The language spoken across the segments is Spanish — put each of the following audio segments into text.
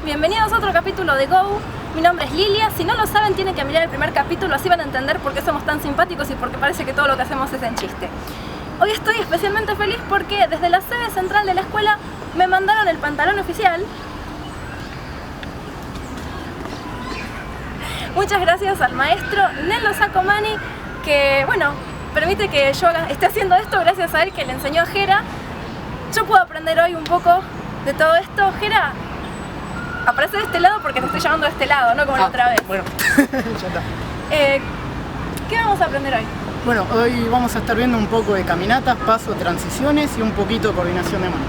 bienvenidos a otro capítulo de Go. Mi nombre es Lilia, si no lo saben tienen que mirar el primer capítulo, así van a entender por qué somos tan simpáticos y por qué parece que todo lo que hacemos es en chiste. Hoy estoy especialmente feliz porque desde la sede central de la escuela me mandaron el pantalón oficial. Muchas gracias al maestro Nello Sacomani, que bueno, permite que yo esté haciendo esto gracias a él, que le enseñó a Jera. Yo puedo aprender hoy un poco de todo esto. Jera, aparece de este lado porque te estoy llamando de este lado, no como la otra vez. Bueno, ya está. ¿Qué vamos a aprender hoy? Bueno, hoy vamos a estar viendo un poco de caminatas, pasos, transiciones y un poquito de coordinación de manos.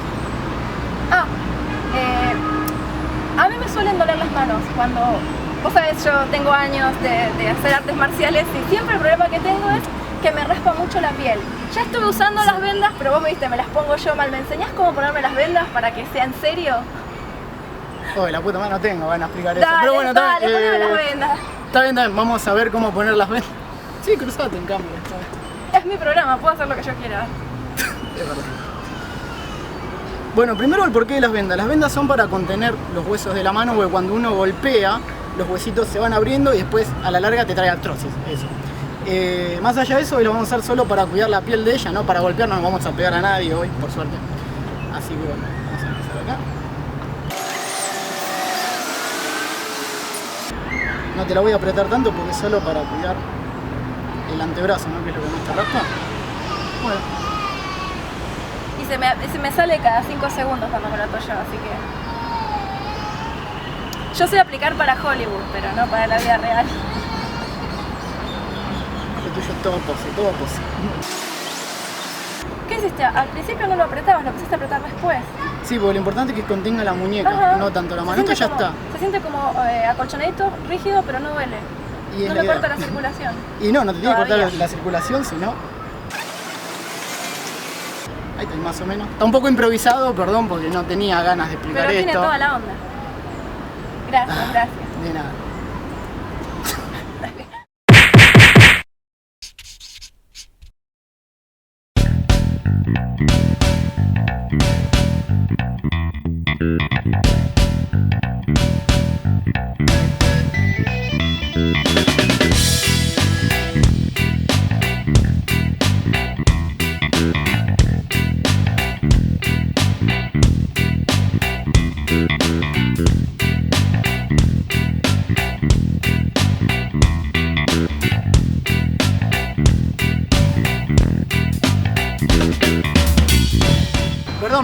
A mí me suelen doler las manos cuando... Vos sabés, yo tengo años de hacer artes marciales y siempre el problema que tengo es que me raspa mucho la piel. Ya estuve usando las vendas, pero vos me viste, me las pongo yo mal. ¿Me enseñás cómo ponerme las vendas para que sea en serio? Oh, la puta madre no tengo, van a explicar eso. Dale, Pero bueno, dale, poneme las vendas. Está bien, vamos a ver cómo poner las vendas. Sí, cruzate en cambio. Es mi programa, puedo hacer lo que yo quiera. Es verdad. Bueno, primero el porqué de las vendas. Las vendas son para contener los huesos de la mano, porque cuando uno golpea, los huesitos se van abriendo y después a la larga te trae artrosis. Eso. Más allá de eso, hoy lo vamos a usar solo para cuidar la piel de ella, no para golpear, no nos vamos a pegar a nadie hoy, por suerte. Así que bueno, vamos a empezar acá. No te la voy a apretar tanto porque es solo para cuidar el antebrazo, ¿no? Que es lo que más te raspa. Bueno. Y se me sale cada 5 segundos cuando me lo ato yo, así que... Yo sé aplicar para Hollywood, pero no para la vida real. Lo tuyo es todo pose. ¿Qué hiciste? Al principio no lo apretabas, lo empezaste a apretar después. Sí, porque lo importante es que contenga la muñeca, Ajá. no tanto la mano. Esto ya está. Se siente como acolchonadito, rígido, pero no duele. Y no me corta la circulación. Y no te tiene que cortar Todavía. la circulación, sino... Ahí está, más o menos. Está un poco improvisado, perdón, porque no tenía ganas de explicar Pero esto. tiene toda la onda. Gracias. De nada.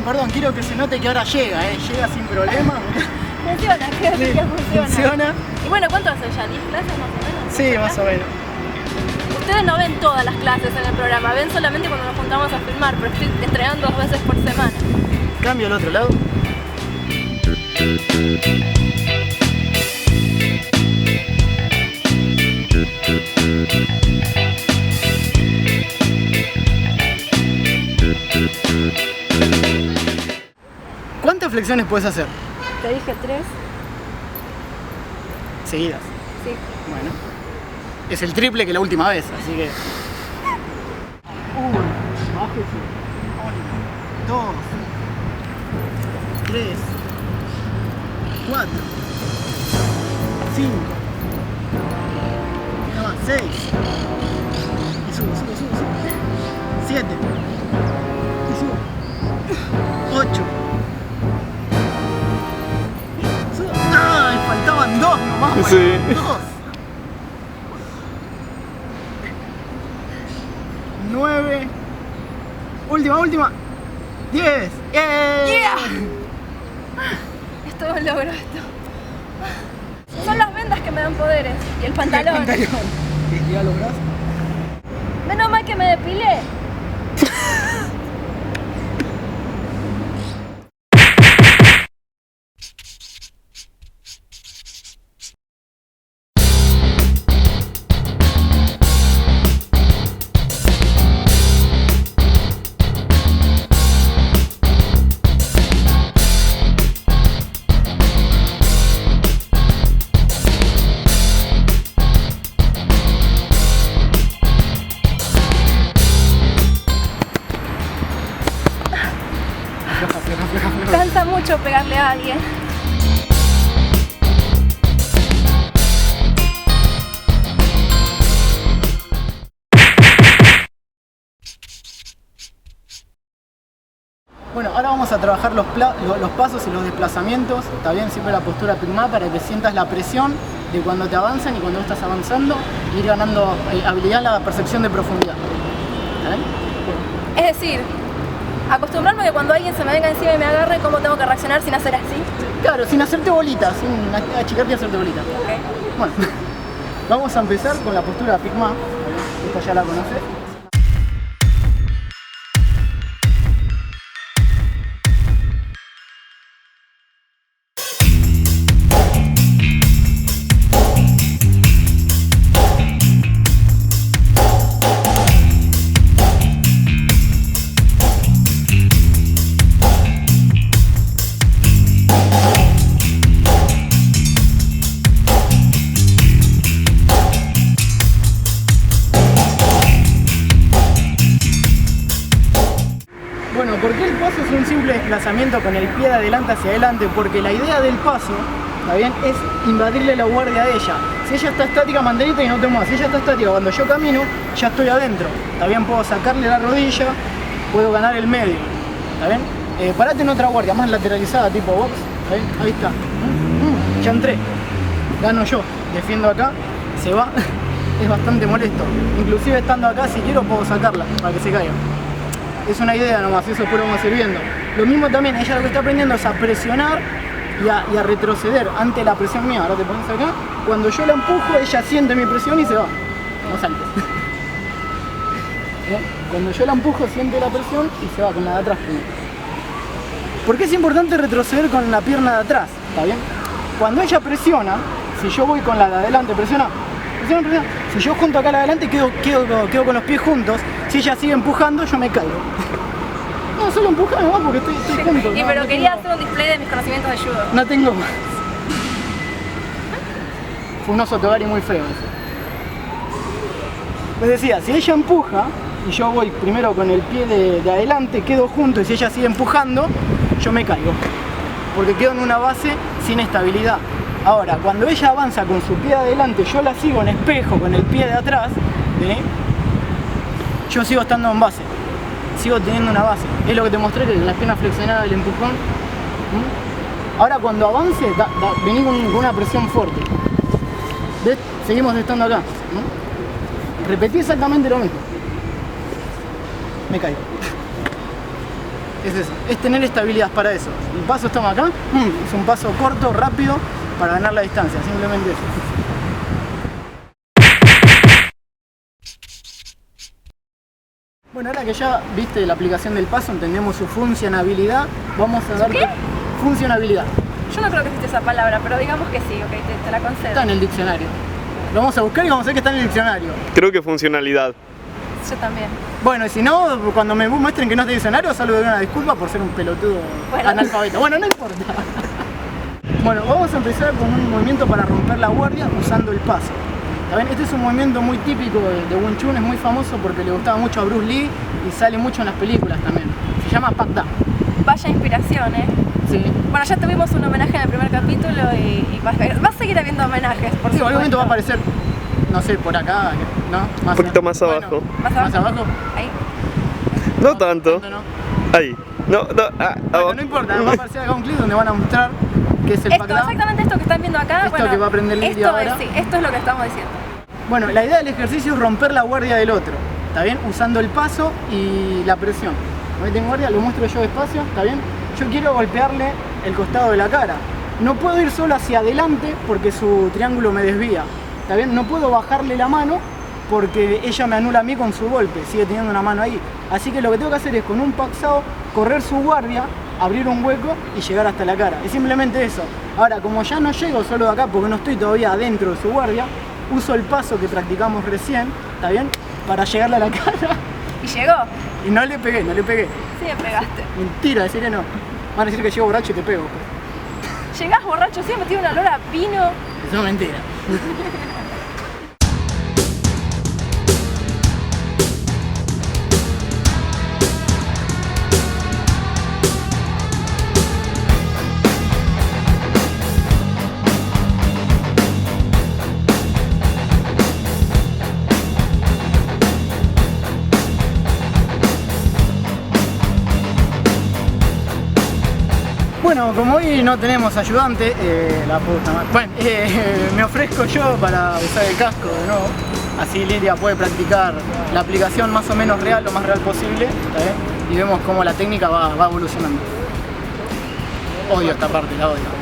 Perdón, quiero que se note que ahora llega sin problema. Funciona, creo que Funciona. Y bueno, ¿cuánto hace ya? ¿10 clases más o menos? Sí, más o menos. Ustedes no ven todas las clases en el programa, ven solamente cuando nos juntamos a filmar, pero estoy entregando 2 veces por semana. Cambio al otro lado. ¿Cuántas flexiones puedes hacer? Te dije 3. Seguidas. Sí. Bueno. Es el triple que la última vez, así que... 1, bájese. 1, 2, 3, 4, 5, 6. Y subo. 7. Y subo. 8. ¡Ay! Faltaban 2 nomás. Sí. 2. 9. Última. 10. ¡Yeah! Es todo un logro esto. Son las vendas que me dan poderes. Y el pantalón. Estira los brazos. Menos mal que me depilé. Cansa mucho pegarle a alguien. Bueno, ahora vamos a trabajar los pasos y los desplazamientos, está bien, siempre la postura Pigma para que sientas la presión de cuando te avanzan y cuando estás avanzando, e ir ganando habilidad en la percepción de profundidad. ¿Está bien? Es decir, acostumbrarme a que cuando alguien se me venga encima y me agarre, cómo tengo que reaccionar sin hacer así. Claro, sin hacerte bolita, sin achicarte y hacerte bolita. Okay. Bueno, vamos a empezar con la postura Pigma, esta ya la conoces. Bueno, ¿por qué el paso es un simple desplazamiento con el pie de adelante hacia adelante? Porque la idea del paso, ¿está bien?, es invadirle la guardia a ella. Si ella está estática, mantenite y no te muevas. Si ella está estática, cuando yo camino, ya estoy adentro. ¿Está bien? Puedo sacarle la rodilla, puedo ganar el medio. ¿Está bien? Parate en otra guardia, más lateralizada, tipo box. ¿Está bien? Ahí está. Ya entré. Gano yo. Defiendo acá, se va. Es bastante molesto. Inclusive estando acá, si quiero, puedo sacarla para que se caiga. Es una idea nomás, eso después lo vamos a ir viendo. Lo mismo también, ella lo que está aprendiendo es a presionar y a retroceder ante la presión mía. Ahora te pones acá, cuando yo la empujo, ella siente mi presión y se va. No saltes. Cuando yo la empujo, siente la presión y se va con la de atrás primero. ¿Por qué es importante retroceder con la pierna de atrás? ¿Está bien? Cuando ella presiona, si yo voy con la de adelante, presiona. Si yo junto acá a la de adelante, quedo con los pies juntos. Si ella sigue empujando, yo me caigo. No, solo empuja nomás porque estoy junto. Sí, no, pero no quería tengo... hacer un display de mis conocimientos de judo. No tengo más. Fue un oso togari muy feo ese. Les decía, si ella empuja y yo voy primero con el pie de adelante, quedo junto, y si ella sigue empujando, yo me caigo. Porque quedo en una base sin estabilidad. Ahora, cuando ella avanza con su pie de adelante, yo la sigo en espejo con el pie de atrás, ¿sí? Yo sigo estando en base, sigo teniendo una base. Es lo que te mostré, que las piernas flexionadas, el empujón. Ahora cuando avance, vení con una presión fuerte. ¿Ves? Seguimos estando acá. Repetí exactamente lo mismo. Me caigo. Es eso, es tener estabilidad para eso. El paso estamos acá, es un paso corto, rápido, para ganar la distancia, simplemente eso. Bueno, ahora que ya viste la aplicación del paso, entendemos su funcionabilidad, vamos a dar funcionabilidad. Yo no creo que existe esa palabra, pero digamos que sí, ok, te la concedo. Está en el diccionario. Lo vamos a buscar y vamos a ver que está en el diccionario. Creo que funcionalidad. Yo también. Bueno, y si no, cuando me muestren que no está en el diccionario, solo doy una disculpa por ser un pelotudo analfabeto. Bueno, no importa. Bueno, vamos a empezar con un movimiento para romper la guardia usando el paso. ¿Está bien? Este es un movimiento muy típico de Wing Chun, es muy famoso porque le gustaba mucho a Bruce Lee y sale mucho en las películas también. Se llama Pak Da. Vaya inspiración, ¿eh? Sí. Bueno, ya tuvimos un homenaje en el primer capítulo y va a seguir habiendo homenajes, por Sí, en supuesto. algún momento va a aparecer, no sé, por acá, ¿no? Un poquito más abajo. ¿Más abajo? Ahí. No tanto. ¿No? Ahí. No, Bueno, no importa, va a aparecer acá un clip donde van a mostrar qué es el Pak Da. Exactamente esto que están viendo acá. Esto bueno, que va a aprender Lili esto ahora. Sí, esto es lo que estamos diciendo. Bueno, la idea del ejercicio es romper la guardia del otro, ¿está bien? Usando el paso y la presión. Me tengo guardia, lo muestro yo despacio, ¿está bien? Yo quiero golpearle el costado de la cara. No puedo ir solo hacia adelante porque su triángulo me desvía, ¿está bien? No puedo bajarle la mano porque ella me anula a mí con su golpe, sigue teniendo una mano ahí. Así que lo que tengo que hacer es con un paxao correr su guardia, abrir un hueco y llegar hasta la cara. Es simplemente eso. Ahora, como ya no llego solo de acá porque no estoy todavía adentro de su guardia, uso el paso que practicamos recién, ¿está bien? Para llegarle a la cara. ¿Y llegó? Y no le pegué. Sí, me pegaste. Mentira, decirle no. Van a decir que llego borracho y te pego. Llegás borracho, siempre tiene un olor a pino. Eso es mentira. Bueno, como hoy no tenemos ayudante, la puta madre. Bueno, me ofrezco yo para usar el casco de nuevo. Así Lilia puede practicar la aplicación más o menos real, lo más real posible, ¿está bien? Y vemos cómo la técnica va evolucionando. Odio esta parte, la odio.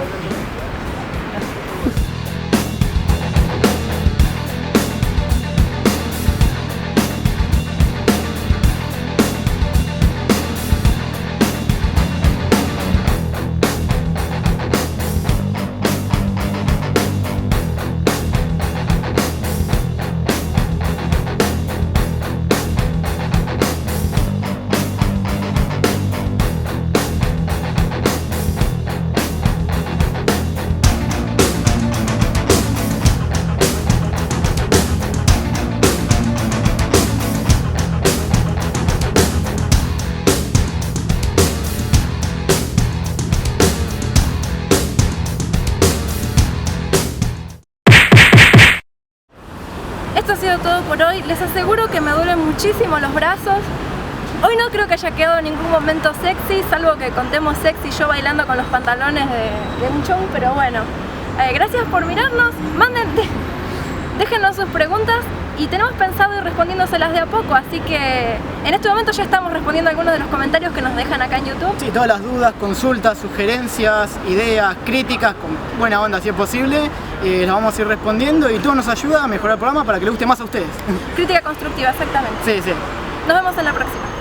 Esto ha sido todo por hoy. Les aseguro que me duelen muchísimo los brazos. Hoy no creo que haya quedado ningún momento sexy, salvo que contemos sexy yo bailando con los pantalones de un show, pero bueno. Gracias por mirarnos. Déjennos sus preguntas y tenemos pensado ir respondiéndoselas de a poco, así que en este momento ya estamos respondiendo algunos de los comentarios que nos dejan acá en YouTube. Sí, todas las dudas, consultas, sugerencias, ideas, críticas, con buena onda si es posible, las vamos a ir respondiendo y todo nos ayuda a mejorar el programa para que le guste más a ustedes. Crítica constructiva, exactamente. Sí, sí. Nos vemos en la próxima.